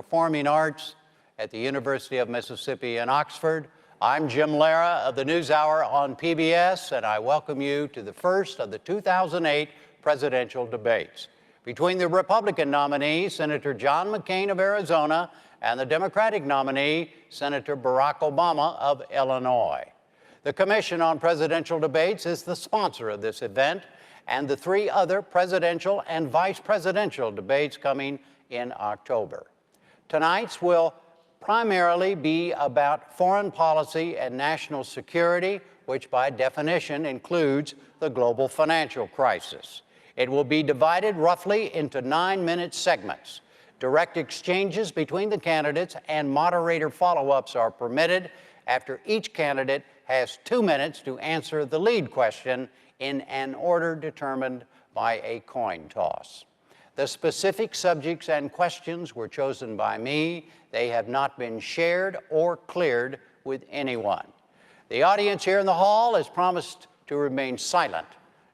Performing Arts at the University of Mississippi in Oxford. I'm Jim Lara of the NewsHour on PBS, and I welcome you to the first of the 2008 presidential debates between the Republican nominee, Senator John McCain of Arizona, and the Democratic nominee, Senator Barack Obama of Illinois. The Commission on Presidential Debates is the sponsor of this event and the 3 other presidential and vice presidential debates coming in October. Tonight's will primarily be about foreign policy and national security, which by definition includes the global financial crisis. It will be divided roughly into 9-minute segments. Direct exchanges between the candidates and moderator follow-ups are permitted after each candidate has 2 minutes to answer the lead question in an order determined by a coin toss. The specific subjects and questions were chosen by me. They have not been shared or cleared with anyone. The audience here in the hall has promised to remain silent.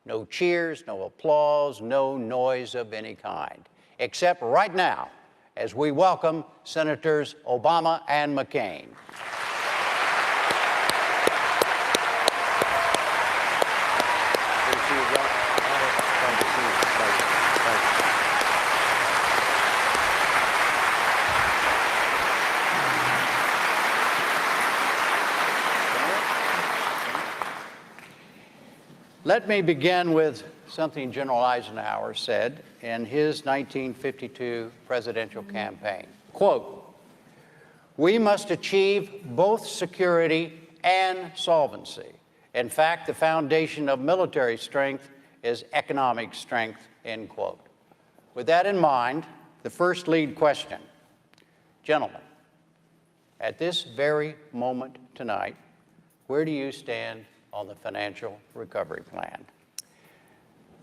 No cheers, no applause, no noise of any kind, except right now as we welcome Senators Obama and McCain. Let me begin with something General Eisenhower said in his 1952 presidential campaign. Quote, "We must achieve both security and solvency. In fact, the foundation of military strength is economic strength," end quote. With that in mind, the first lead question. Gentlemen, at this very moment tonight, where do you stand on the financial recovery plan?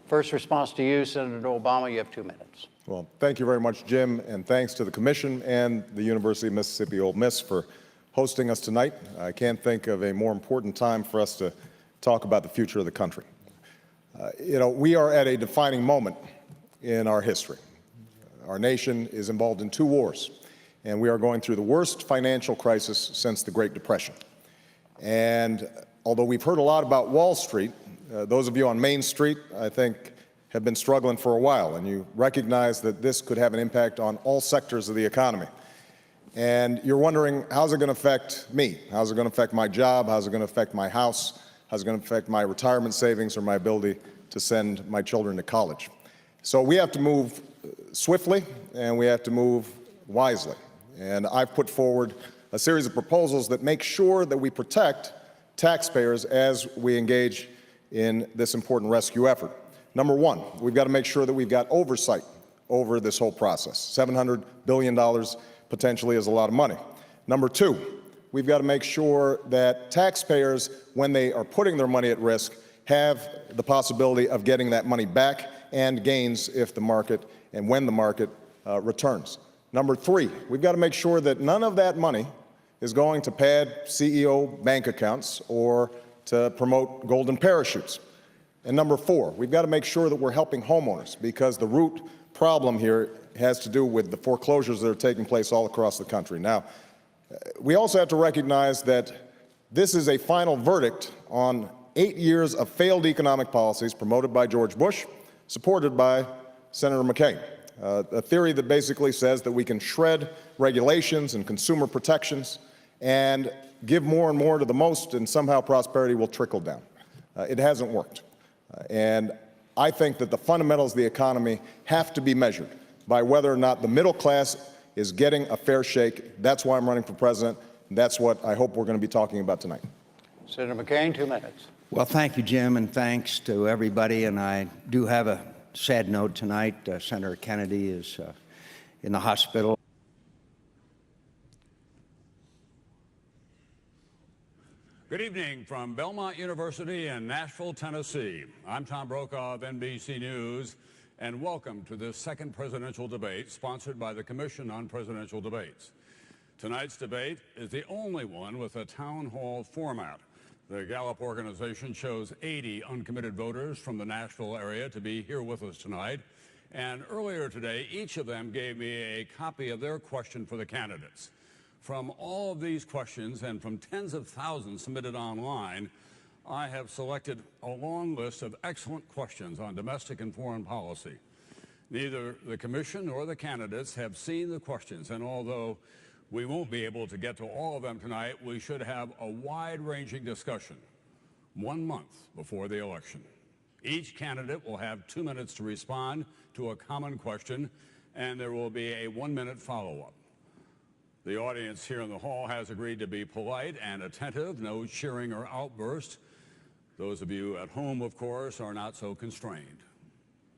First response to you, Senator Obama. You have 2 minutes. Well, thank you very much, Jim, and thanks to the Commission and the University of Mississippi Ole Miss for hosting us tonight. I can't think of a more important time for us to talk about the future of the country. We are at a defining moment in our history. Our nation is involved in 2 wars, and we are going through the worst financial crisis since the Great Depression. And although we've heard a lot about Wall Street, those of you on Main Street, I think, have been struggling for a while, and you recognize that this could have an impact on all sectors of the economy. And you're wondering, how's it going to affect me? How's it going to affect my job? How's it going to affect my house? How's it going to affect my retirement savings or my ability to send my children to college? So we have to move swiftly, and we have to move wisely. And I've put forward a series of proposals that make sure that we protect taxpayers as we engage in this important rescue effort. Number 1, we've got to make sure that we've got oversight over this whole process. $700 billion potentially is a lot of money. Number 2, we've got to make sure that taxpayers, when they are putting their money at risk, have the possibility of getting that money back and gains if the market and when the market returns. Number 3, we've got to make sure that none of that money is going to pad CEO bank accounts or to promote golden parachutes. And number 4, we've got to make sure that we're helping homeowners, because the root problem here has to do with the foreclosures that are taking place all across the country. Now, we also have to recognize that this is a final verdict on 8 years of failed economic policies promoted by George Bush, supported by Senator McCain. A theory that basically says that we can shred regulations and consumer protections and give more and more to the most, and somehow prosperity will trickle down. It hasn't worked. And I think that the fundamentals of the economy have to be measured by whether or not the middle class is getting a fair shake. That's why I'm running for president. And that's what I hope we're going to be talking about tonight. Senator McCain, 2 minutes. Well, thank you, Jim, and thanks to everybody. And I do have a sad note tonight. Senator Kennedy is in the hospital. Good evening from Belmont University in Nashville, Tennessee. I'm Tom Brokaw of NBC News, and welcome to this second presidential debate sponsored by the Commission on Presidential Debates. Tonight's debate is the only one with a town hall format. The Gallup organization chose 80 uncommitted voters from the Nashville area to be here with us tonight, And earlier today, each of them gave me a copy of their question for the candidates. From all of these questions and from tens of thousands submitted online, I have selected a long list of excellent questions on domestic and foreign policy. Neither the commission nor the candidates have seen the questions, and although we won't be able to get to all of them tonight, we should have a wide-ranging discussion 1 month before the election. Each candidate will have 2 minutes to respond to a common question, and there will be a 1-minute follow-up. The audience here in the hall has agreed to be polite and attentive, no cheering or outburst. Those of you at home, of course, are not so constrained.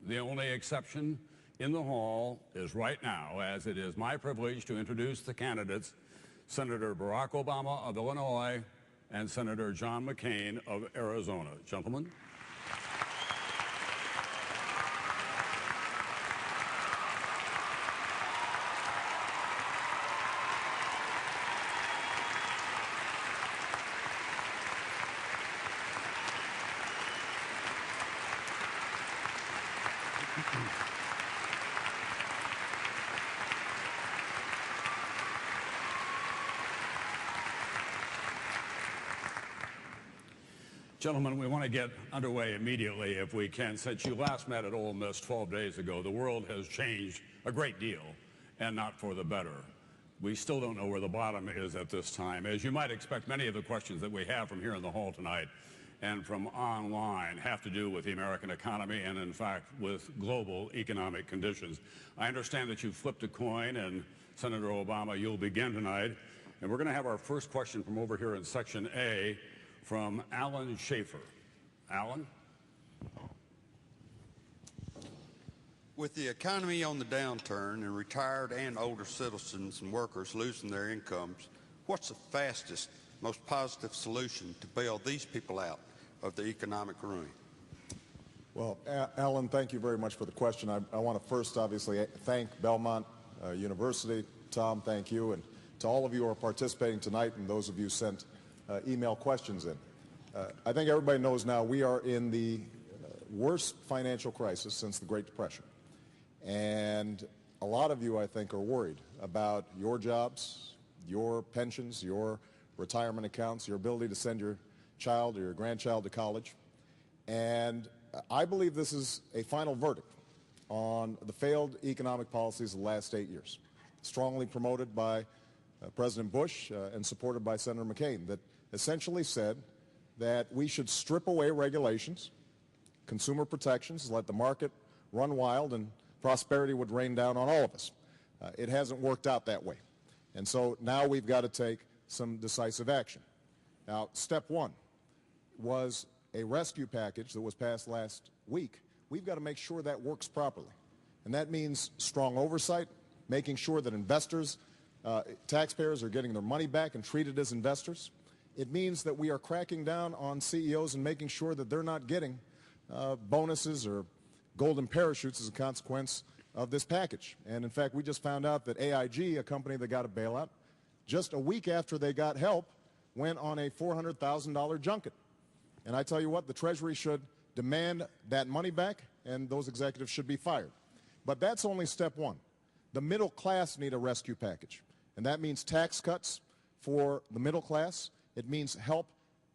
The only exception in the hall is right now, as it is my privilege to introduce the candidates, Senator Barack Obama of Illinois and Senator John McCain of Arizona. Gentlemen. Gentlemen, we want to get underway immediately if we can. Since you last met at Ole Miss 12 days ago, the world has changed a great deal, and not for the better. We still don't know where the bottom is at this time. As you might expect, many of the questions that we have from here in the hall tonight and from online have to do with the American economy and, in fact, with global economic conditions. I understand that you flipped a coin, and Senator Obama, you'll begin tonight. And we're going to have our first question from over here in Section A from Alan Schaefer. Alan? With the economy on the downturn and retired and older citizens and workers losing their incomes, what's the fastest, most positive solution to bail these people out of the economic ruin? Well, Alan, thank you very much for the question. I want to first, obviously, thank Belmont University. Tom, thank you. And to all of you who are participating tonight and those of you sent email questions in. I think everybody knows now we are in the worst financial crisis since the Great Depression. And a lot of you, I think, are worried about your jobs, your pensions, your retirement accounts, your ability to send your child or your grandchild to college. And I believe this is a final verdict on the failed economic policies of the last 8 years, strongly promoted by President Bush and supported by Senator McCain, that essentially said that we should strip away regulations, consumer protections, let the market run wild, and prosperity would rain down on all of us. It hasn't worked out that way. And so now we've got to take some decisive action. Now, step one was a rescue package that was passed last week. We've got to make sure that works properly. And that means strong oversight, making sure that investors, taxpayers are getting their money back and treated as investors. It means that we are cracking down on CEOs and making sure that they're not getting bonuses or golden parachutes as a consequence of this package. And in fact, we just found out that AIG, a company that got a bailout, just a week after they got help, went on a $400,000 junket. And I tell you what, the Treasury should demand that money back, and those executives should be fired. But that's only step one. The middle class need a rescue package, and that means tax cuts for the middle class. It means help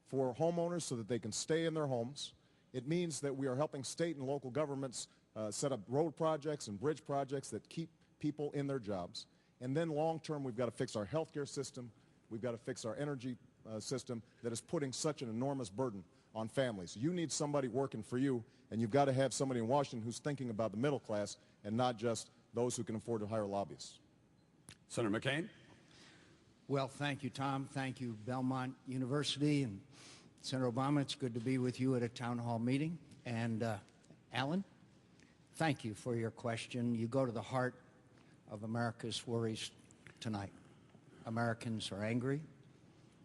for homeowners so that they can stay in their homes. It means that we are helping state and local governments set up road projects and bridge projects that keep people in their jobs. And then long term, we've got to fix our healthcare system. We've got to fix our energy system that is putting such an enormous burden on families. You need somebody working for you, and you've got to have somebody in Washington who's thinking about the middle class and not just those who can afford to hire lobbyists. Senator McCain? Well, thank you, Tom. Thank you, Belmont University. And Senator Obama, it's good to be with you at a town hall meeting. And Alan, thank you for your question. You go to the heart of America's worries tonight. Americans are angry.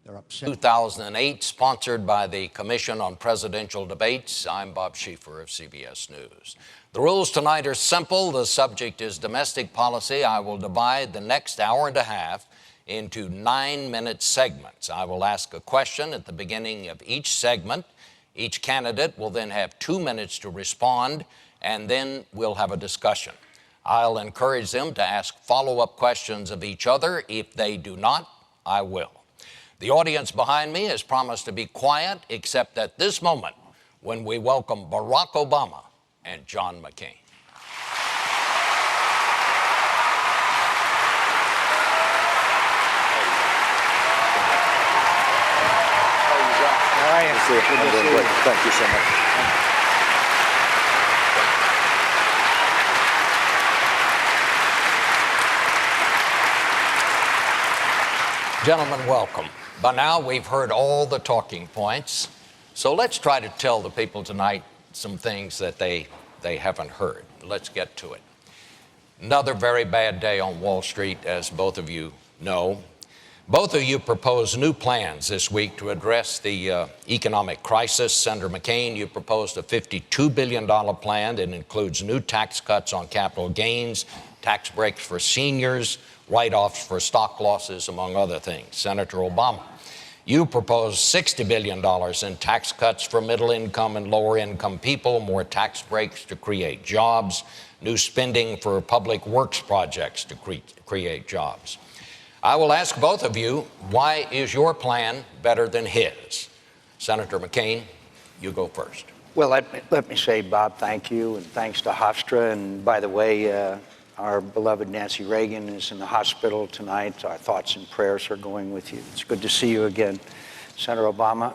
They're upset. 2008, sponsored by the Commission on Presidential Debates. I'm Bob Schieffer of CBS News. The rules tonight are simple. The subject is domestic policy. I will divide the next hour and a half into 9-minute segments. I will ask a question at the beginning of each segment. Each candidate will then have 2 minutes to respond, and then we'll have a discussion. I'll encourage them to ask follow-up questions of each other. If they do not, I will. The audience behind me has promised to be quiet, except at this moment when we welcome Barack Obama and John McCain. How are you? I'm doing great. Thank you so much. Gentlemen, welcome. By now, we've heard all the talking points, so let's try to tell the people tonight some things that they haven't heard. Let's get to it. Another very bad day on Wall Street, as both of you know. Both of you proposed new plans this week to address the economic crisis. Senator McCain, you proposed a $52 billion plan that includes new tax cuts on capital gains, tax breaks for seniors, write-offs for stock losses, among other things. Senator Obama, you proposed $60 billion in tax cuts for middle-income and lower-income people, more tax breaks to create jobs, new spending for public works projects to create jobs. I will ask both of you, why is your plan better than his? Senator McCain, you go first. Well, let me say, Bob, thank you, and thanks to Hofstra. And by the way, our beloved Nancy Reagan is in the hospital tonight. Our thoughts and prayers are going with you. It's good to see you again, Senator Obama.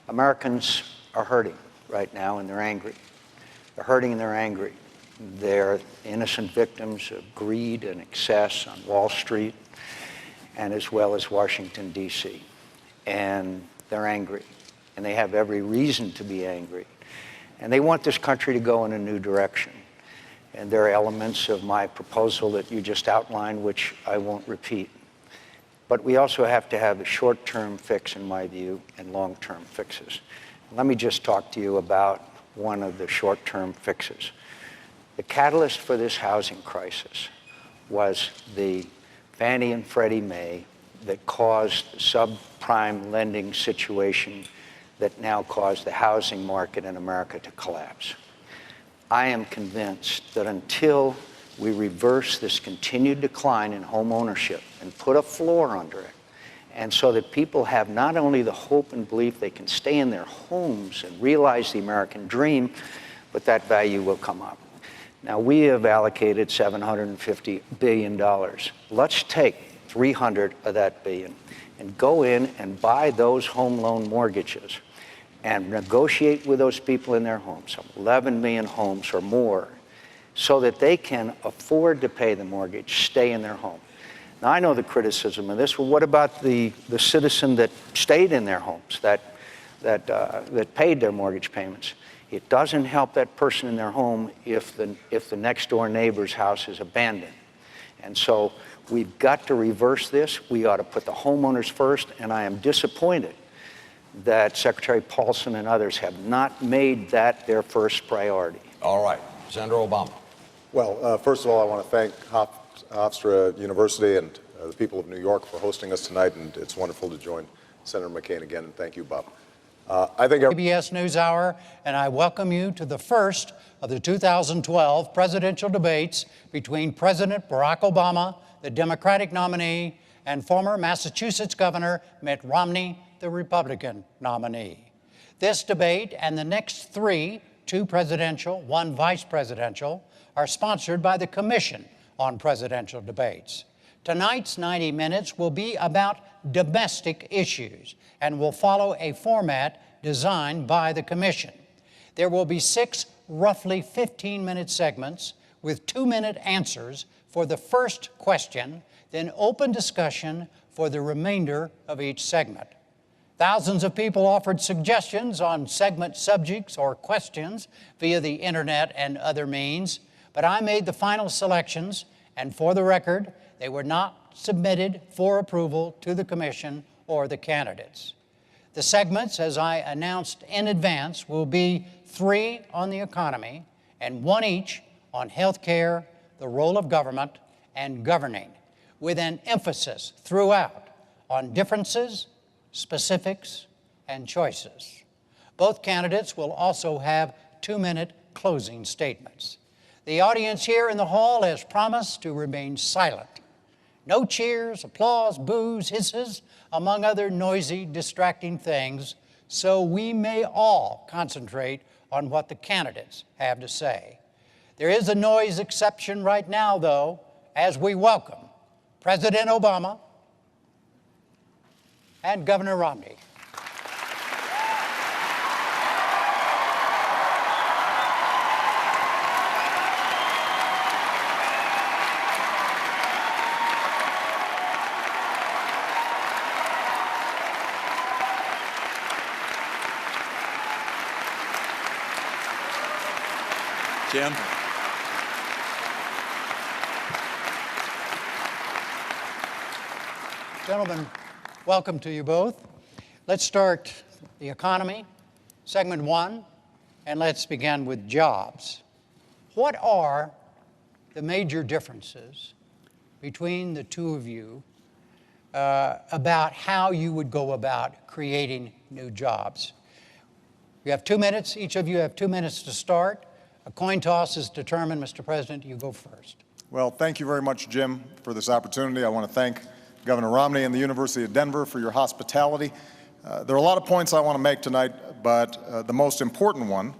Americans are hurting right now, and they're angry. They're hurting and they're angry. They're innocent victims of greed and excess on Wall Street, and as well as Washington, D.C. And they're angry, and they have every reason to be angry. And they want this country to go in a new direction. And there are elements of my proposal that you just outlined, which I won't repeat. But we also have to have a short-term fix, in my view, and long-term fixes. Let me just talk to you about one of the short-term fixes. The catalyst for this housing crisis was the Fannie and Freddie Mae that caused the subprime lending situation that now caused the housing market in America to collapse. I am convinced that until we reverse this continued decline in home ownership and put a floor under it, and so that people have not only the hope and belief they can stay in their homes and realize the American dream, but that value will come up. Now, we have allocated $750 billion. Let's take 300 of that billion and go in and buy those home loan mortgages and negotiate with those people in their homes, some 11 million homes or more, so that they can afford to pay the mortgage, stay in their home. Now, I know the criticism of this. Well, what about the citizen that stayed in their homes, that paid their mortgage payments? It doesn't help that person in their home if the next door neighbor's house is abandoned. And so we've got to reverse this. We ought to put the homeowners first, and I am disappointed that Secretary Paulson and others have not made that their first priority. All right, Senator Obama. Well, first of all, I want to thank Hofstra University and the people of New York for hosting us tonight, and it's wonderful to join Senator McCain again, and thank you, Bob. I think PBS NewsHour, and I welcome you to the first of the 2012 presidential debates between President Barack Obama, the Democratic nominee, and former Massachusetts Governor Mitt Romney, the Republican nominee. This debate and the next three, two presidential, one vice presidential, are sponsored by the Commission on Presidential Debates. Tonight's 90 minutes will be about domestic issues and will follow a format designed by the Commission. There will be 6 roughly 15-minute segments with 2-minute answers for the first question, then open discussion for the remainder of each segment. Thousands of people offered suggestions on segment subjects or questions via the internet and other means, but I made the final selections, and for the record, they were not submitted for approval to the Commission or the candidates. The segments, as I announced in advance, will be 3 on the economy and 1 each on health care, the role of government, and governing, with an emphasis throughout on differences, specifics, and choices. Both candidates will also have 2-minute closing statements. The audience here in the hall has promised to remain silent. No cheers, applause, boos, hisses, among other noisy, distracting things, so we may all concentrate on what the candidates have to say. There is a noise exception right now, though, as we welcome President Obama and Governor Romney. Jim. Gentlemen, welcome to you both. Let's start the economy, segment one, and let's begin with jobs. What are the major differences between the two of you about how you would go about creating new jobs? You have 2 minutes. Each of you have 2 minutes to start. A coin toss is determined. Mr. President, you go first. Well, thank you very much, Jim, for this opportunity. I want to thank Governor Romney and the University of Denver for your hospitality. There are a lot of points I want to make tonight, but the most important one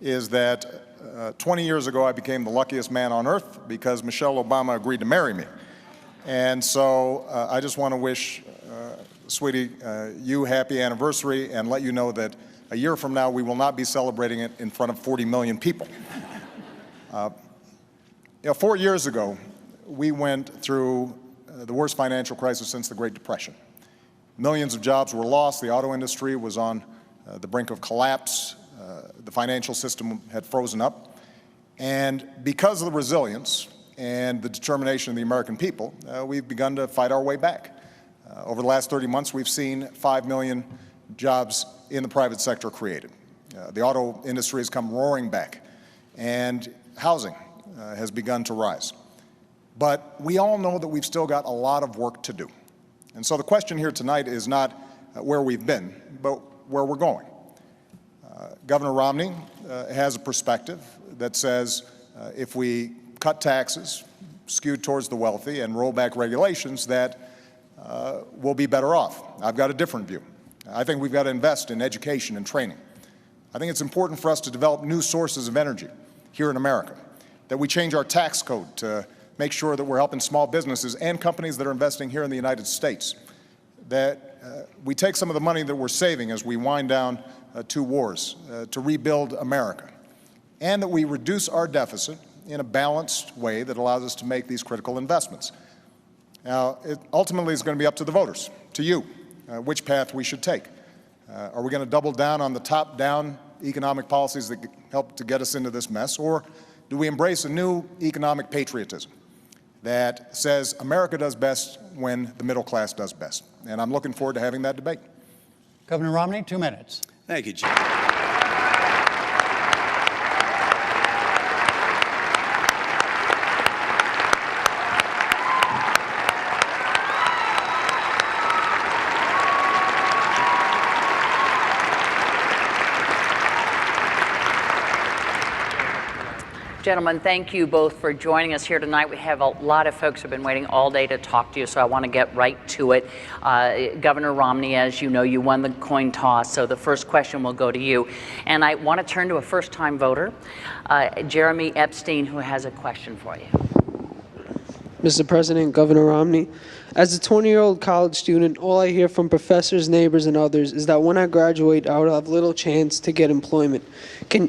is that 20 years ago I became the luckiest man on earth because Michelle Obama agreed to marry me. And so I just want to wish, sweetie, you happy anniversary and let you know that a year from now we will not be celebrating it in front of 40 million people. 4 years ago, we went through the worst financial crisis since the Great Depression. Millions of jobs were lost. The auto industry was on the brink of collapse. The financial system had frozen up. And because of the resilience and the determination of the American people, we've begun to fight our way back. Over the last 30 months, we've seen 5 million jobs in the private sector created. The auto industry has come roaring back, and housing has begun to rise. But we all know that we've still got a lot of work to do. And so the question here tonight is not where we've been, but where we're going. Governor Romney has a perspective that says if we cut taxes, skewed towards the wealthy, and roll back regulations, that we'll be better off. I've got a different view. I think we've got to invest in education and training. I think it's important for us to develop new sources of energy here in America, that we change our tax code to make sure that we're helping small businesses and companies that are investing here in the United States, that we take some of the money that we're saving as we wind down 2 wars to rebuild America, and that we reduce our deficit in a balanced way that allows us to make these critical investments. Now, it ultimately is going to be up to the voters, to you, which path we should take. Are we going to double down on the top-down economic policies that help to get us into this mess, or do we embrace a new economic patriotism that says America does best when the middle class does best? And I'm looking forward to having that debate. Governor Romney, 2 minutes. Thank you, Jim. Gentlemen, thank you both for joining us here tonight. We have a lot of folks who have been waiting all day to talk to you, so I want to get right to it. Governor Romney, as you know, you won the coin toss, so the first question will go to you. And I want to turn to a first-time voter, Jeremy Epstein, who has a question for you. Mr. President, Governor Romney, as a 20-year-old college student, all I hear from professors, neighbors, and others is that when I graduate, I will have little chance to get employment.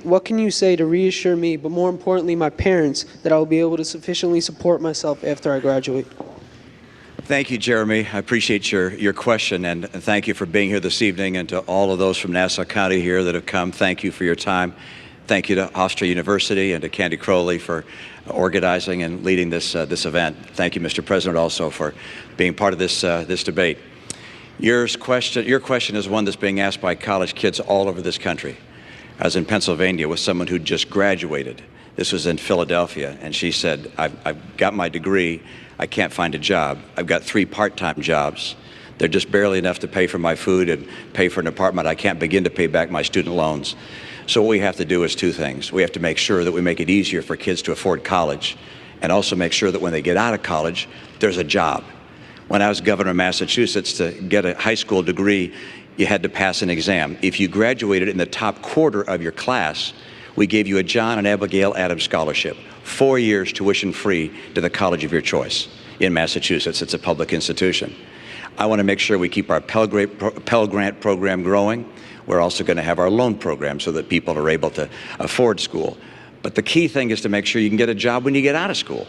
What can you say to reassure me, but more importantly, my parents, that I will be able to sufficiently support myself after I graduate? Thank you, Jeremy. I appreciate your question, and thank you for being here this evening, and to all of those from Nassau County here that have come, thank you for your time. Thank you to Hofstra University and to Candy Crowley for organizing and leading this event. Thank you, Mr. President, also for being part of this debate. Your question is one that's being asked by college kids all over this country. I was in Pennsylvania with someone who just graduated. This was in Philadelphia, and she said, I've got my degree, I can't find a job. I've got 3 part-time jobs. They're just barely enough to pay for my food and pay for an apartment. I can't begin to pay back my student loans. So what we have to do is two things. We have to make sure that we make it easier for kids to afford college, and also make sure that when they get out of college, there's a job. When I was governor of Massachusetts, to get a high school degree, you had to pass an exam. If you graduated in the top quarter of your class, we gave you a John and Abigail Adams Scholarship, 4 years tuition free to the college of your choice in Massachusetts. It's a public institution. I want to make sure we keep our Pell Grant program growing. We're also going to have our loan program so that people are able to afford school. But the key thing is to make sure you can get a job when you get out of school.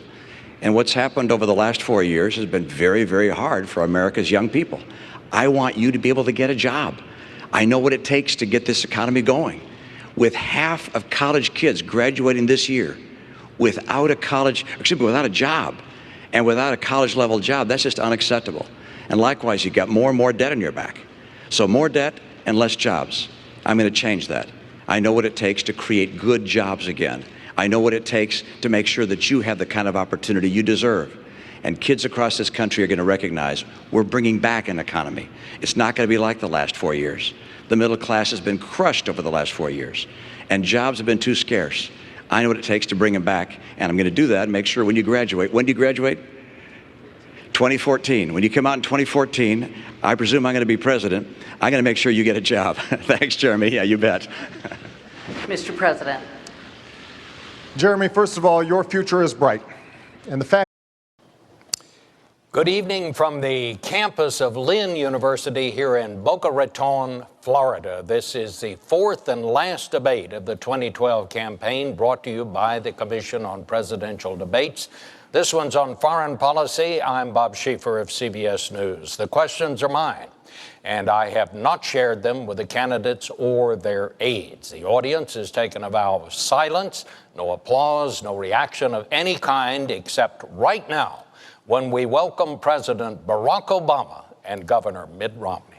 And what's happened over the last 4 years has been very, very hard for America's young people. I want you to be able to get a job. I know what it takes to get this economy going. With half of college kids graduating this year without a job and without a college level job, that's just unacceptable. And likewise, you've got more and more debt on your back. So more debt and less jobs. I'm going to change that. I know what it takes to create good jobs again. I know what it takes to make sure that you have the kind of opportunity you deserve. And kids across this country are going to recognize we're bringing back an economy. It's not going to be like the last 4 years. The middle class has been crushed over the last 4 years, and jobs have been too scarce. I know what it takes to bring them back, and I'm going to do that and make sure when you graduate. When do you graduate? 2014. When you come out in 2014, I presume I'm going to be president. I'm going to make sure you get a job. Thanks, Jeremy. Yeah, you bet. Mr. President. Jeremy, first of all, your future is bright. And the fact Good evening from the campus of Lynn University here in Boca Raton, Florida. This is the fourth and last debate of the 2012 campaign, brought to you by the Commission on Presidential Debates. This one's on foreign policy. I'm Bob Schieffer of CBS News. The questions are mine, and I have not shared them with the candidates or their aides. The audience has taken a vow of silence, no applause, no reaction of any kind, except right now, when we welcome President Barack Obama and Governor Mitt Romney.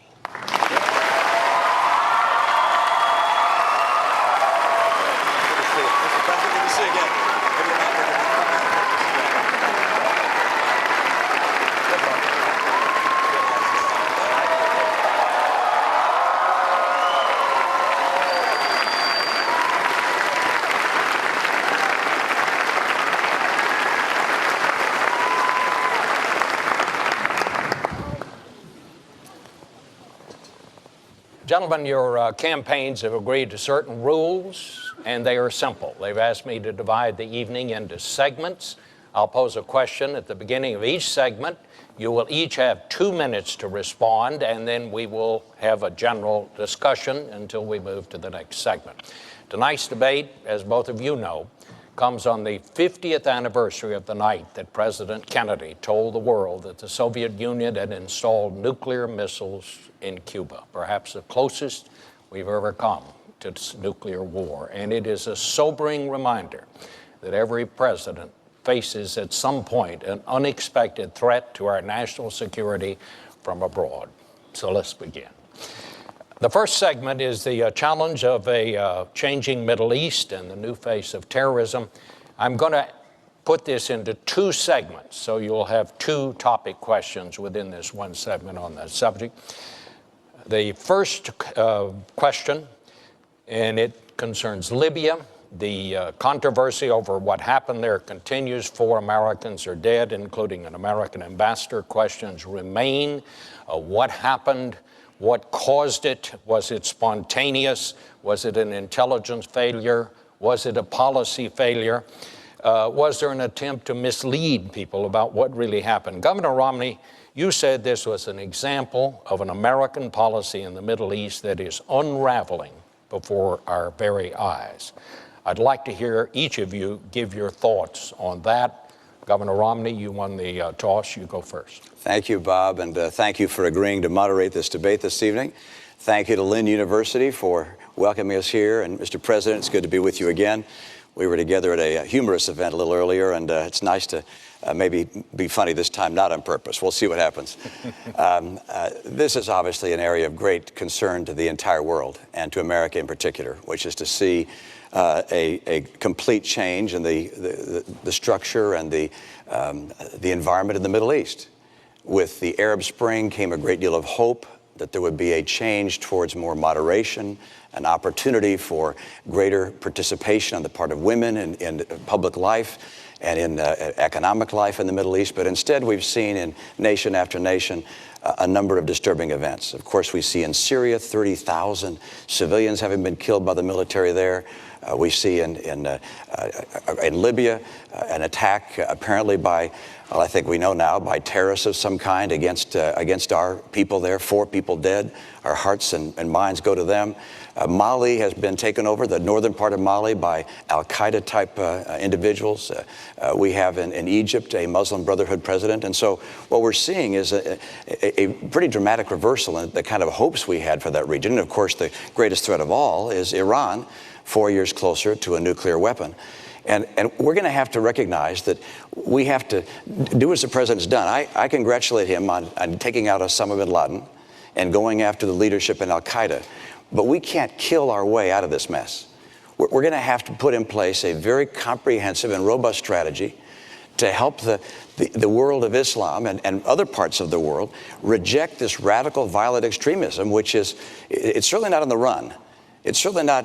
Gentlemen, your campaigns have agreed to certain rules, and they are simple. They've asked me to divide the evening into segments. I'll pose a question at the beginning of each segment. You will each have 2 minutes to respond, and then we will have a general discussion until we move to the next segment. Tonight's debate, as both of you know, comes on the 50th anniversary of the night that President Kennedy told the world that the Soviet Union had installed nuclear missiles in Cuba, perhaps the closest we've ever come to nuclear war. And it is a sobering reminder that every president faces at some point an unexpected threat to our national security from abroad. So let's begin. The first segment is the challenge of a changing Middle East and the new face of terrorism. I'm going to put this into 2 segments, so you'll have 2 topic questions within this one segment on that subject. The first question, and it concerns Libya. The controversy over what happened there continues. 4 Americans are dead, including an American ambassador. Questions remain. What happened? What caused it? Was it spontaneous? Was it an intelligence failure? Was it a policy failure? Was there an attempt to mislead people about what really happened? Governor Romney, you said this was an example of an American policy in the Middle East that is unraveling before our very eyes. I'd like to hear each of you give your thoughts on that. Governor Romney, you won the toss. You go first. Thank you, Bob, and thank you for agreeing to moderate this debate this evening. Thank you to Lynn University for welcoming us here. And Mr. President, it's good to be with you again. We were together at a humorous event a little earlier, and it's nice to maybe be funny this time, not on purpose. We'll see what happens. This is obviously an area of great concern to the entire world and to America in particular, which is to see a complete change in the structure and the environment in the Middle East. With the Arab Spring came a great deal of hope that there would be a change towards more moderation, an opportunity for greater participation on the part of women in public life and in economic life in the Middle East. But instead, we've seen in nation after nation a number of disturbing events. Of course, we see in Syria 30,000 civilians having been killed by the military there. We see in Libya an attack apparently by, well, I think we know now, by terrorists of some kind against our people there. 4 people dead. Our hearts and minds go to them. Mali has been taken over, the northern part of Mali, by al-Qaeda type individuals. We have in Egypt a Muslim Brotherhood president. And so what we're seeing is a pretty dramatic reversal in the kind of hopes we had for that region. And of course, the greatest threat of all is Iran, 4 years closer to a nuclear weapon. And we're going to have to recognize that we have to do as the president's done. I congratulate him on taking out Osama bin Laden and going after the leadership in al-Qaeda. But we can't kill our way out of this mess. We're going to have to put in place a very comprehensive and robust strategy to help the world of Islam and other parts of the world reject this radical, violent extremism, which it's certainly not on the run. It's certainly not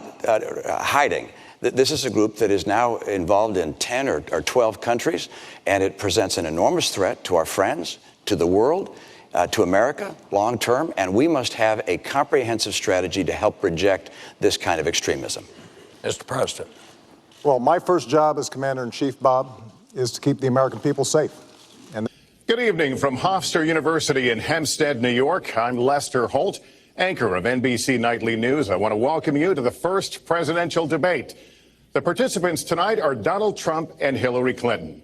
hiding. This is a group that is now involved in 10 or 12 countries, and it presents an enormous threat to our friends, to the world, to America long term, and we must have a comprehensive strategy to help reject this kind of extremism. Mr. President. Well, my first job as Commander-in-Chief, Bob, is to keep the American people safe. Good evening from Hofstra University in Hempstead, New York. I'm Lester Holt, anchor of NBC Nightly News. I want to welcome you to the first presidential debate. The participants tonight are Donald Trump and Hillary Clinton.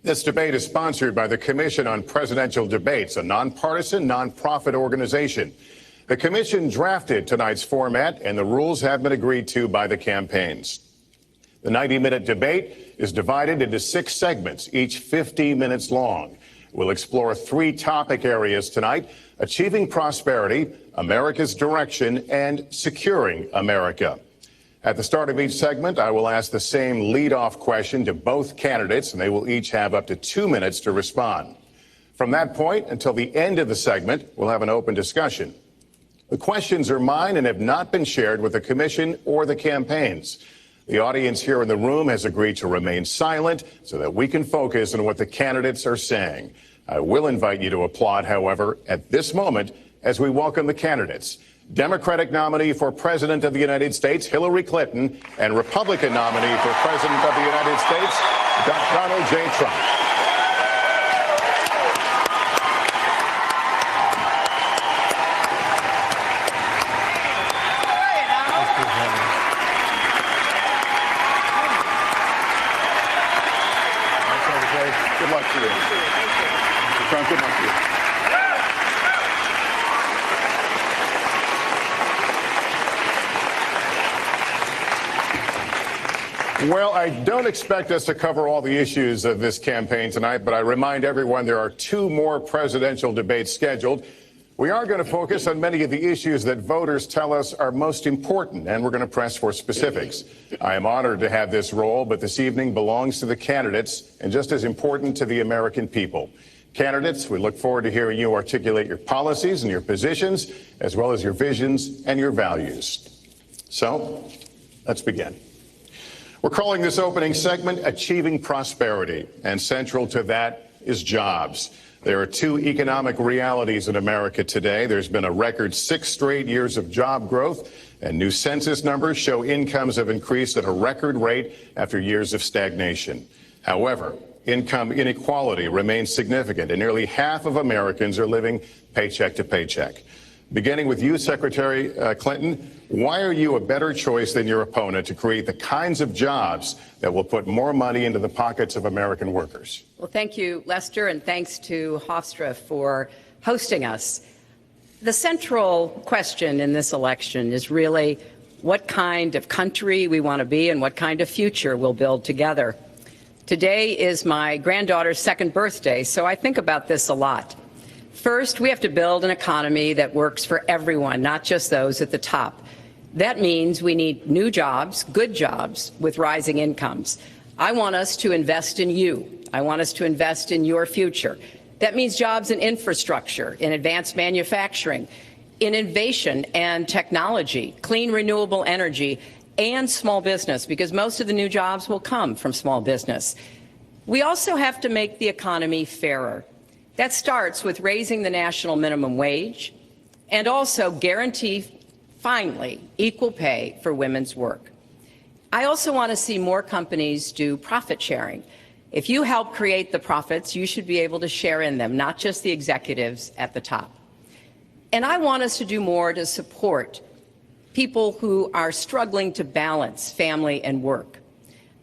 This debate is sponsored by the Commission on Presidential Debates, a nonpartisan, nonprofit organization. The commission drafted tonight's format, and the rules have been agreed to by the campaigns. The 90-minute debate is divided into 6 segments, each 50 minutes long. We'll explore 3 topic areas tonight: achieving prosperity, America's direction, and securing America. At the start of each segment, I will ask the same lead-off question to both candidates, and they will each have up to 2 minutes to respond. From that point until the end of the segment, we'll have an open discussion. The questions are mine and have not been shared with the commission or the campaigns. The audience here in the room has agreed to remain silent so that we can focus on what the candidates are saying. I will invite you to applaud, however, at this moment as we welcome the candidates. Democratic nominee for President of the United States, Hillary Clinton, and Republican nominee for President of the United States, Donald J. Trump. Good luck to you. Mr. Trump, good luck to you. Well, I don't expect us to cover all the issues of this campaign tonight, but I remind everyone there are 2 more presidential debates scheduled. We are going to focus on many of the issues that voters tell us are most important, and we're going to press for specifics. I am honored to have this role, but this evening belongs to the candidates and just as important to the American people. Candidates, we look forward to hearing you articulate your policies and your positions, as well as your visions and your values. So, let's begin. We're calling this opening segment Achieving Prosperity, and central to that is jobs. There are 2 economic realities in America today. There's been a record 6 straight years of job growth, and new census numbers show incomes have increased at a record rate after years of stagnation. However, income inequality remains significant, and nearly half of Americans are living paycheck to paycheck. Beginning with you, Secretary Clinton, why are you a better choice than your opponent to create the kinds of jobs that will put more money into the pockets of American workers? Well, thank you, Lester, and thanks to Hofstra for hosting us. The central question in this election is really what kind of country we want to be and what kind of future we'll build together. Today is my granddaughter's 2nd birthday, so I think about this a lot. First, we have to build an economy that works for everyone, not just those at the top. That means we need new jobs, good jobs, with rising incomes. I want us to invest in you. I want us to invest in your future. That means jobs in infrastructure, in advanced manufacturing, in innovation and technology, clean renewable energy, and small business, because most of the new jobs will come from small business. We also have to make the economy fairer. That starts with raising the national minimum wage and also guarantee, finally, equal pay for women's work. I also want to see more companies do profit sharing. If you help create the profits, you should be able to share in them, not just the executives at the top. And I want us to do more to support people who are struggling to balance family and work.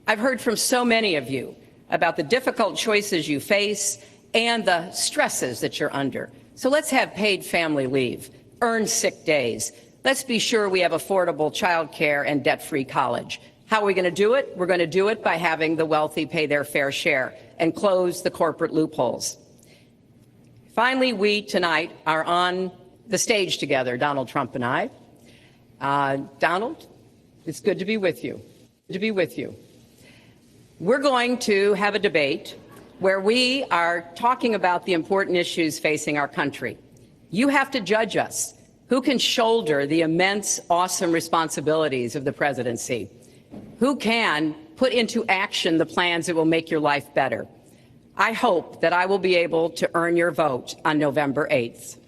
I've heard from so many of you about the difficult choices you face and the stresses that you're under. So let's have paid family leave, earned sick days. Let's be sure we have affordable child care and debt-free college. How are we going to do it? We're going to do it by having the wealthy pay their fair share and close the corporate loopholes. Finally, we tonight are on the stage together, Donald Trump and I. Donald, it's good to be with you. Good to be with you. We're going to have a debate where we are talking about the important issues facing our country. You have to judge us. Who can shoulder the immense, awesome responsibilities of the presidency? Who can put into action the plans that will make your life better? I hope that I will be able to earn your vote on November 8th.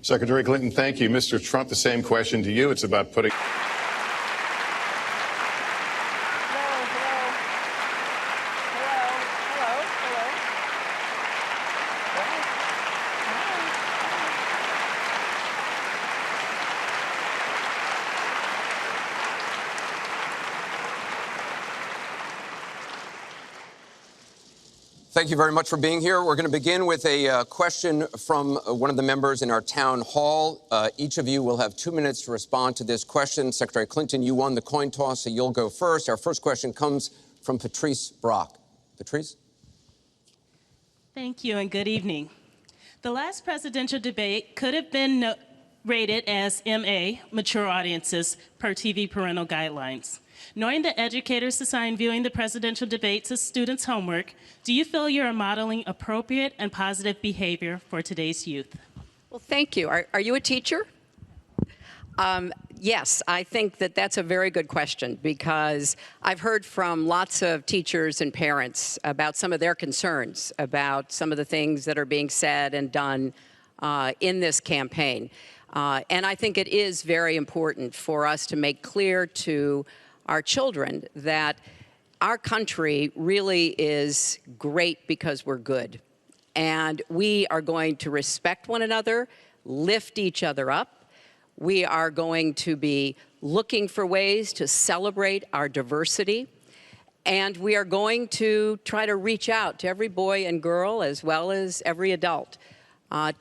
Secretary Clinton, thank you. Mr. Trump, the same question to you. It's about putting... Thank you very much for being here. We're going to begin with a question from one of the members in our town hall. Each of you will have 2 minutes to respond to this question. Secretary Clinton, you won the coin toss, so you'll go first. Our first question comes from Patrice Brock. Patrice? Thank you and good evening. The last presidential debate could have been rated as MA, mature audiences, per TV parental guidelines. Knowing that educators assign viewing the presidential debates as students' homework, do you feel you are modeling appropriate and positive behavior for today's youth? Well, thank you. Are you a teacher? Yes, I think that that's a very good question, because I've heard from lots of teachers and parents about some of their concerns about some of the things that are being said and done in this campaign. And I think it is very important for us to make clear to our children that our country really is great because we're good. And we are going to respect one another, lift each other up. We are going to be looking for ways to celebrate our diversity. And we are going to try to reach out to every boy and girl, as well as every adult,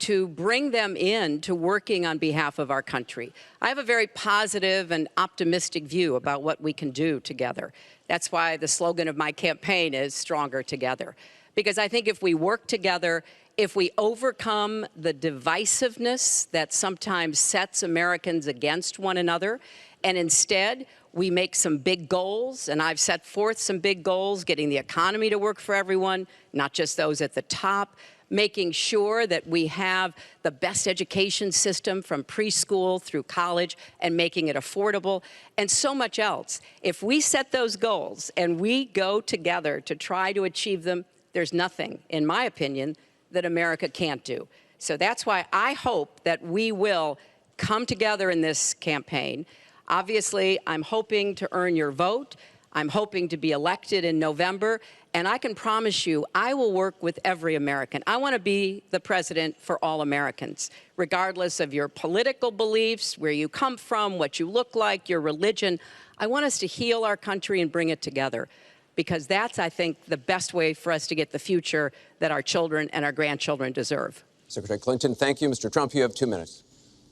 to bring them in to working on behalf of our country. I have a very positive and optimistic view about what we can do together. That's why the slogan of my campaign is Stronger Together. Because I think if we work together, if we overcome the divisiveness that sometimes sets Americans against one another, and instead we make some big goals, and I've set forth some big goals, getting the economy to work for everyone, not just those at the top, making sure that we have the best education system from preschool through college and making it affordable, and so much else. If we set those goals and we go together to try to achieve them, there's nothing, in my opinion, that America can't do. So that's why I hope that we will come together in this campaign. Obviously, I'm hoping to earn your vote. I'm hoping to be elected in November. And I can promise you, I will work with every American. I want to be the president for all Americans, regardless of your political beliefs, where you come from, what you look like, your religion. I want us to heal our country and bring it together, because that's, I think, the best way for us to get the future that our children and our grandchildren deserve. Secretary Clinton, thank you. Mr. Trump, you have 2 minutes.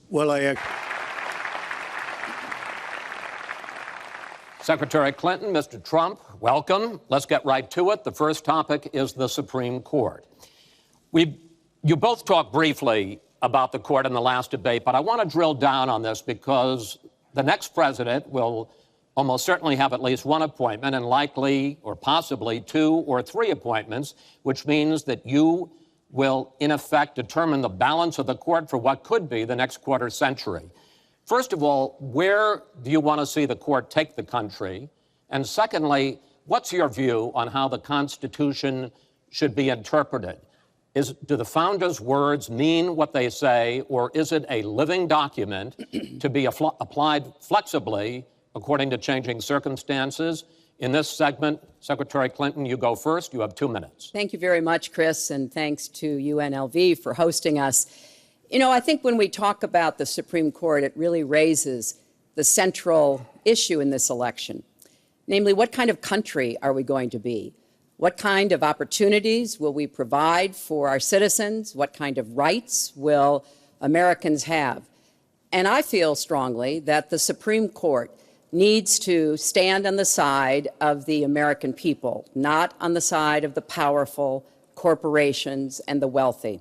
Well, Secretary Clinton, Mr. Trump, welcome. Let's get right to it. The first topic is the Supreme Court. You both talked briefly about the court in the last debate, but I want to drill down on this because the next president will almost certainly have at least one appointment and likely or possibly 2 or 3 appointments, which means that you will, in effect, determine the balance of the court for what could be the next quarter century. First of all, where do you want to see the court take the country? And secondly, what's your view on how the Constitution should be interpreted? Do the founders' words mean what they say, or is it a living document to be applied flexibly according to changing circumstances? In this segment, Secretary Clinton, you go first. You have 2 minutes. Thank you very much, Chris, and thanks to UNLV for hosting us. You know, I think when we talk about the Supreme Court, it really raises the central issue in this election, namely, what kind of country are we going to be? What kind of opportunities will we provide for our citizens? What kind of rights will Americans have? And I feel strongly that the Supreme Court needs to stand on the side of the American people, not on the side of the powerful corporations and the wealthy.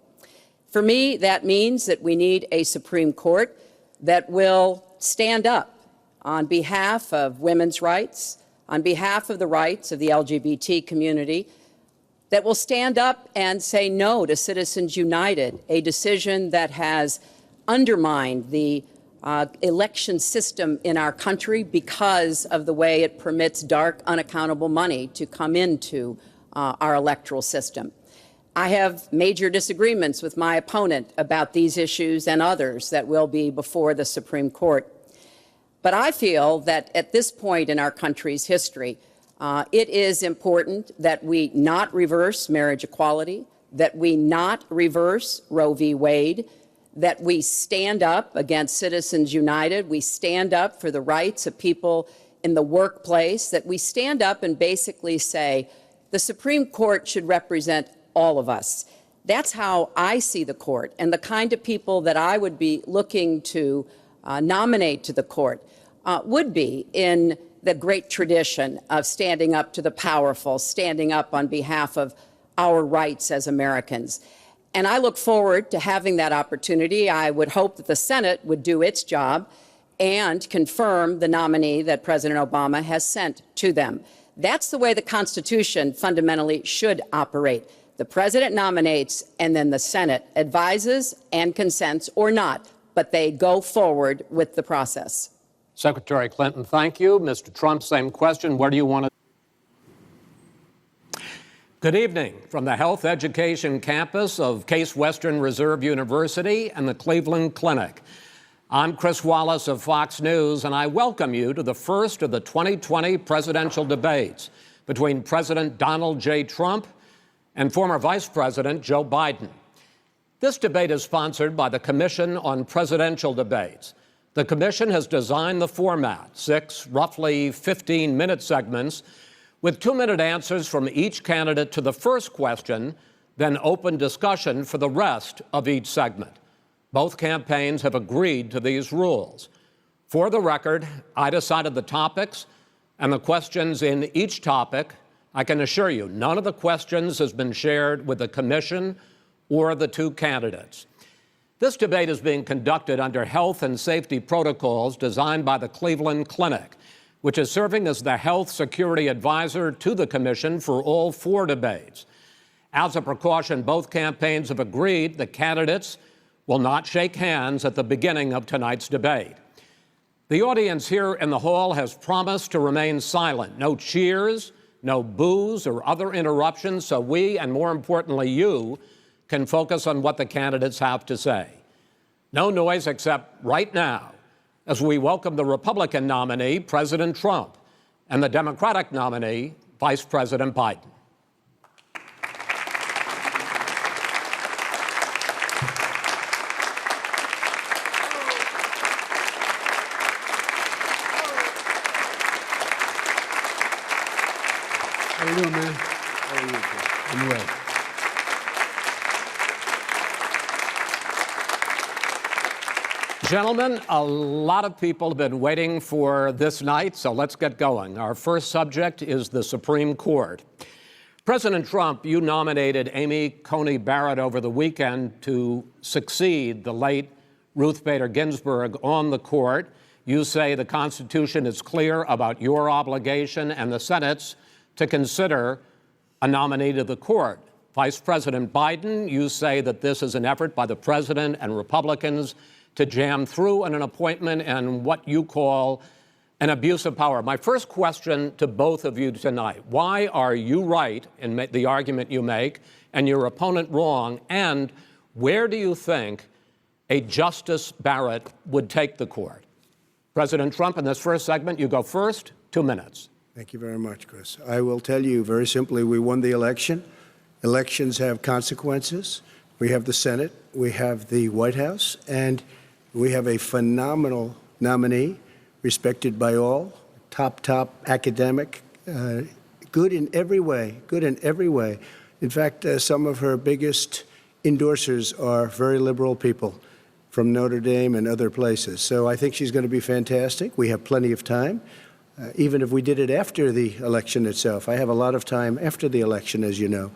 For me, that means that we need a Supreme Court that will stand up on behalf of women's rights, on behalf of the rights of the LGBT community, that will stand up and say no to Citizens United, a decision that has undermined the election system in our country because of the way it permits dark, unaccountable money to come into our electoral system. I have major disagreements with my opponent about these issues and others that will be before the Supreme Court. But I feel that at this point in our country's history, it is important that we not reverse marriage equality, that we not reverse Roe v. Wade, that we stand up against Citizens United, we stand up for the rights of people in the workplace, that we stand up and basically say the Supreme Court should represent all of us. That's how I see the court, and the kind of people that I would be looking to nominate to the court would be in the great tradition of standing up to the powerful, standing up on behalf of our rights as Americans. And I look forward to having that opportunity. I would hope that the Senate would do its job and confirm the nominee that President Obama has sent to them. That's the way the Constitution fundamentally should operate. The President nominates, and then the Senate advises and consents, or not, but they go forward with the process. Secretary Clinton, thank you. Mr. Trump, same question. Where do you want to? Good evening from the Health Education campus of Case Western Reserve University and the Cleveland Clinic. I'm Chris Wallace of Fox News, and I welcome you to the first of the 2020 presidential debates between President Donald J. Trump and former Vice President Joe Biden. This debate is sponsored by the Commission on Presidential Debates. The commission has designed the format, 6 roughly 15-minute segments with 2-minute answers from each candidate to the first question, then open discussion for the rest of each segment. Both campaigns have agreed to these rules. For the record, I decided the topics and the questions in each topic. I can assure you, none of the questions has been shared with the commission or the 2 candidates. This debate is being conducted under health and safety protocols designed by the Cleveland Clinic, which is serving as the health security advisor to the commission for all 4 debates. As a precaution, both campaigns have agreed the candidates will not shake hands at the beginning of tonight's debate. The audience here in the hall has promised to remain silent. No cheers, no boos or other interruptions, so we, and more importantly you, can focus on what the candidates have to say. No noise except right now, as we welcome the Republican nominee, President Trump, and the Democratic nominee, Vice President Biden. How you doing, man? How are you? I'm well. Gentlemen, a lot of people have been waiting for this night, so let's get going. Our first subject is the Supreme Court. President Trump, you nominated Amy Coney Barrett over the weekend to succeed the late Ruth Bader Ginsburg on the court. You say the Constitution is clear about your obligation and the Senate's to consider a nominee to the court. Vice President Biden, you say that this is an effort by the president and Republicans to jam through an appointment and what you call an abuse of power. My first question to both of you tonight, why are you right in the argument you make and your opponent wrong? And where do you think a Justice Barrett would take the court? President Trump, in this first segment, you go first, 2 minutes. Thank you very much, Chris. I will tell you very simply, we won the election. Elections have consequences. We have the Senate, we have the White House, and we have a phenomenal nominee, respected by all, top academic, good in every way, In fact, some of her biggest endorsers are very liberal people from Notre Dame and other places. So I think she's going to be fantastic. We have plenty of time, even if we did it after the election itself. I have a lot of time after the election, as you know.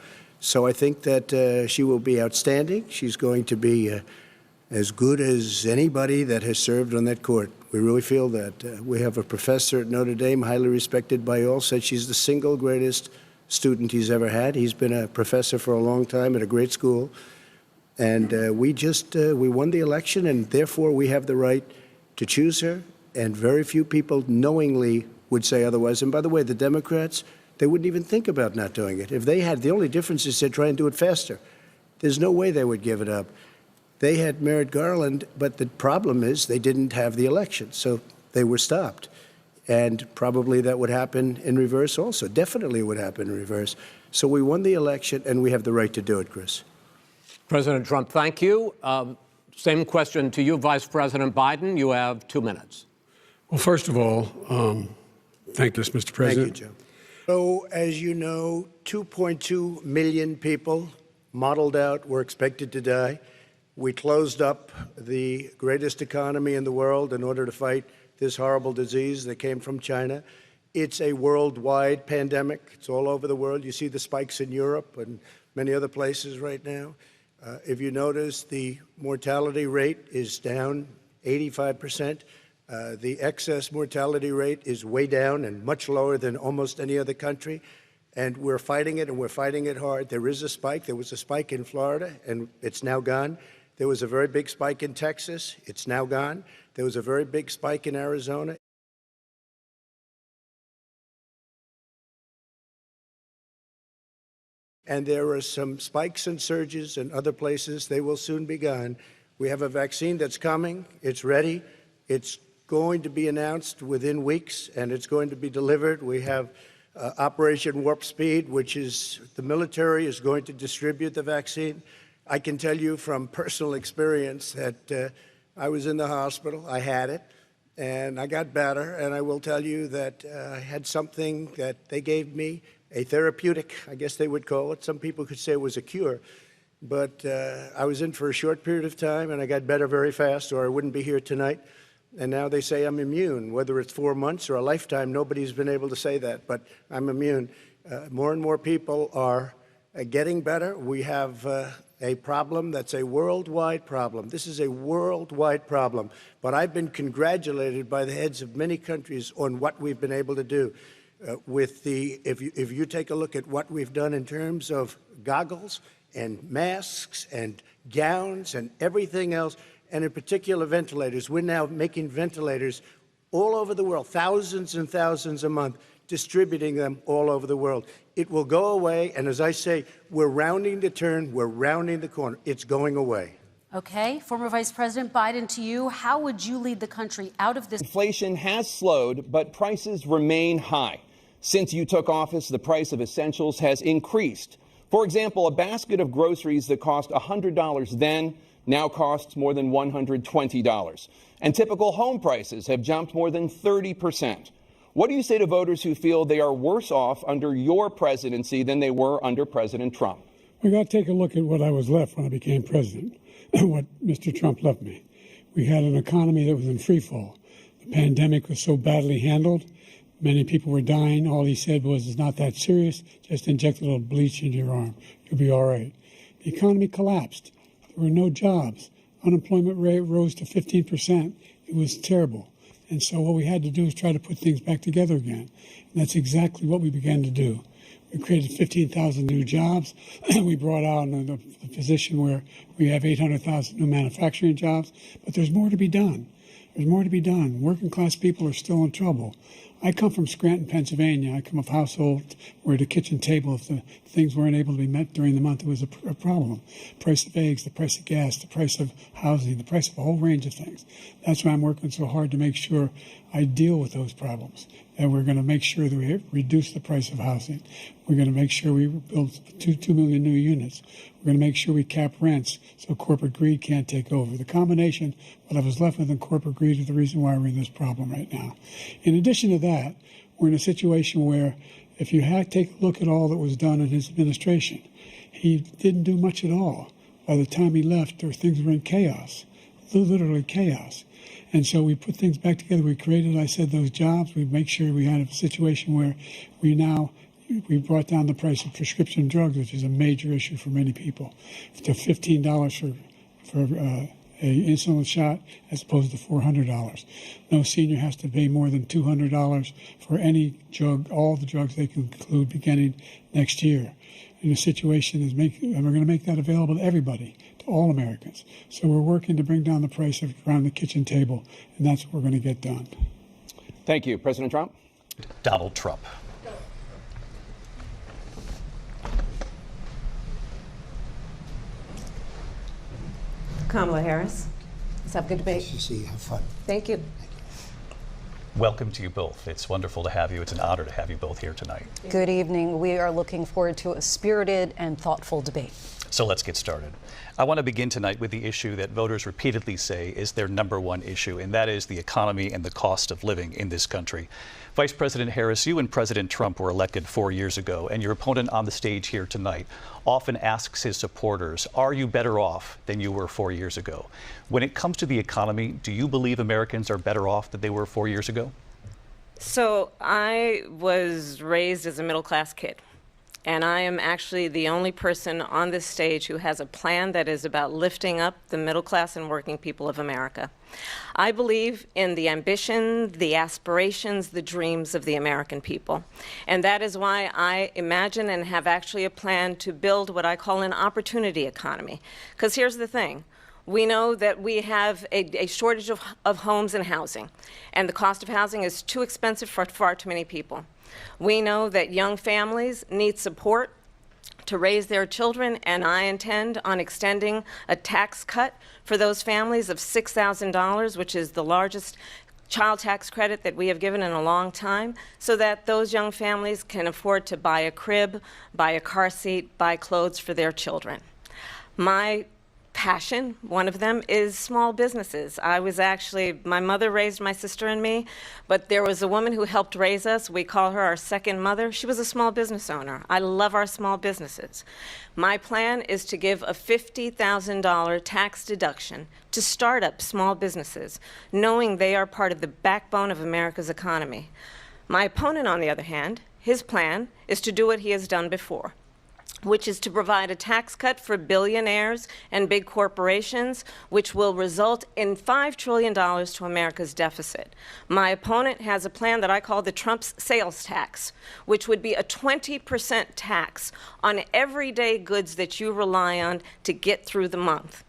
So I think that she will be outstanding. She's going to be as good as anybody that has served on that court. We really feel that. We have a professor at Notre Dame, highly respected by all, said she's the single greatest student he's ever had. He's been a professor for a long time at a great school. And we won the election, and therefore we have the right to choose her. And very few people knowingly would say otherwise. And by the way, the Democrats, they wouldn't even think about not doing it. If they had, the only difference is they'd try and do it faster. There's no way they would give it up. They had Merrick Garland, but the problem is they didn't have the election, so they were stopped. And probably that would happen in reverse also. Definitely would happen in reverse. So we won the election, and we have the right to do it, Chris. President Trump, thank you. Same question to you, Vice President Biden. You have 2 minutes. Well, first of all, thank you, Mr. President. Thank you, Joe. So, as you know, 2.2 million people modeled out were expected to die. We closed up the greatest economy in the world in order to fight this horrible disease that came from China. It's a worldwide pandemic. It's all over the world. You see the spikes in Europe and many other places right now. If you notice, the mortality rate is down 85%. The excess mortality rate is way down and much lower than almost any other country. And we're fighting it, and we're fighting it hard. There is a spike. There was a spike in Florida, and it's now gone. There was a very big spike in Texas. It's now gone. There was a very big spike in Arizona. And there are some spikes and surges in other places. They will soon be gone. We have a vaccine that's coming. It's ready. It's going to be announced within weeks, and it's going to be delivered. We have Operation Warp Speed, which is the military is going to distribute the vaccine. I can tell you from personal experience that I was in the hospital. I had it, and I got better. And I will tell you that I had something that they gave me, a therapeutic, I guess they would call it. Some people could say it was a cure. But I was in for a short period of time, and I got better very fast, or I wouldn't be here tonight. And now they say I'm immune. Whether it's 4 months or a lifetime, nobody's been able to say that, but I'm immune. More and more people are getting better. We have a problem that's a worldwide problem. This is a worldwide problem. But I've been congratulated by the heads of many countries on what we've been able to do. If you take a look at what we've done in terms of goggles and masks and gowns and everything else, and in particular ventilators. We're now making ventilators all over the world, thousands and thousands a month, distributing them all over the world. It will go away, and as I say, we're rounding the turn, we're rounding the corner. It's going away. Okay, former Vice President Biden, to you, how would you lead the country out of this? Inflation has slowed, but prices remain high. Since you took office, the price of essentials has increased. For example, a basket of groceries that cost $100 then now costs more than $120. And typical home prices have jumped more than 30%. What do you say to voters who feel they are worse off under your presidency than they were under President Trump? We got to take a look at what I was left when I became president and what Mr. Trump left me. We had an economy that was in free fall. The pandemic was so badly handled. Many people were dying. All he said was, it's not that serious. Just inject a little bleach into your arm. You'll be all right. The economy collapsed. There were no jobs. Unemployment rate rose to 15%. It was terrible. And so what we had to do is try to put things back together again. And that's exactly what we began to do. We created 15,000 new jobs. We brought on the position where we have 800,000 new manufacturing jobs. But there's more to be done. There's more to be done. Working class people are still in trouble. I come from Scranton, Pennsylvania. I come of a household where the kitchen table, if the things weren't able to be met during the month, it was a problem. Price of eggs, the price of gas, the price of housing, the price of a whole range of things. That's why I'm working so hard to make sure I deal with those problems. And we're going to make sure that we reduce the price of housing. We're going to make sure we build 2 million new units. We're going to make sure we cap rents so corporate greed can't take over. The combination, what I was left with in corporate greed, is the reason why we're in this problem right now. In addition to that, we're in a situation where if you take a look at all that was done in his administration, he didn't do much at all. By the time he left, things were in chaos, literally chaos. And so we put things back together. We created, I said, those jobs. We make sure we had a situation where we brought down the price of prescription drugs, which is a major issue for many people, to $15 for an insulin shot as opposed to $400. No senior has to pay more than $200 for any drug, all the drugs they can include beginning next year. And the situation is and we're going to make that available to everybody, to all Americans. So we're working to bring down the price around the kitchen table, and that's what we're going to get done. Thank you. President Trump? Donald Trump. Kamala Harris. Let's have a good debate. Nice to see you. Have fun. Thank you. Welcome to you both. It's wonderful to have you. It's an honor to have you both here tonight. Good evening. We are looking forward to a spirited and thoughtful debate. So let's get started. I want to begin tonight with the issue that voters repeatedly say is their #1 issue, and that is the economy and the cost of living in this country. Vice President Harris, you and President Trump were elected 4 years ago, and your opponent on the stage here tonight often asks his supporters, are you better off than you were 4 years ago? When it comes to the economy, do you believe Americans are better off than they were 4 years ago? So I was raised as a middle-class kid. And I am actually the only person on this stage who has a plan that is about lifting up the middle class and working people of America. I believe in the ambition, the aspirations, the dreams of the American people. And that is why I imagine and have actually a plan to build what I call an opportunity economy. Because here's the thing. We know that we have a shortage of homes and housing. And the cost of housing is too expensive for far too many people. We know that young families need support to raise their children, and I intend on extending a tax cut for those families of $6,000, which is the largest child tax credit that we have given in a long time, so that those young families can afford to buy a crib, buy a car seat, buy clothes for their children. My passion, one of them, is small businesses. My mother raised my sister and me, but there was a woman who helped raise us. We call her our second mother. She was a small business owner. I love our small businesses. My plan is to give a $50,000 tax deduction to start up small businesses, knowing they are part of the backbone of America's economy. My opponent, on the other hand, his plan is to do what he has done before, which is to provide a tax cut for billionaires and big corporations, which will result in $5 trillion to America's deficit. My opponent has a plan that I call the Trump's sales tax, which would be a 20% tax on everyday goods that you rely on to get through the month.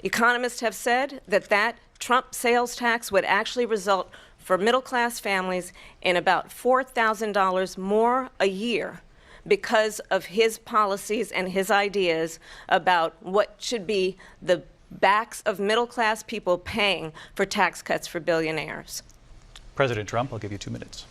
Economists have said that Trump sales tax would actually result for middle-class families in about $4,000 more a year, because of his policies and his ideas about what should be the backs of middle-class people paying for tax cuts for billionaires. President Trump, I'll give you 2 minutes.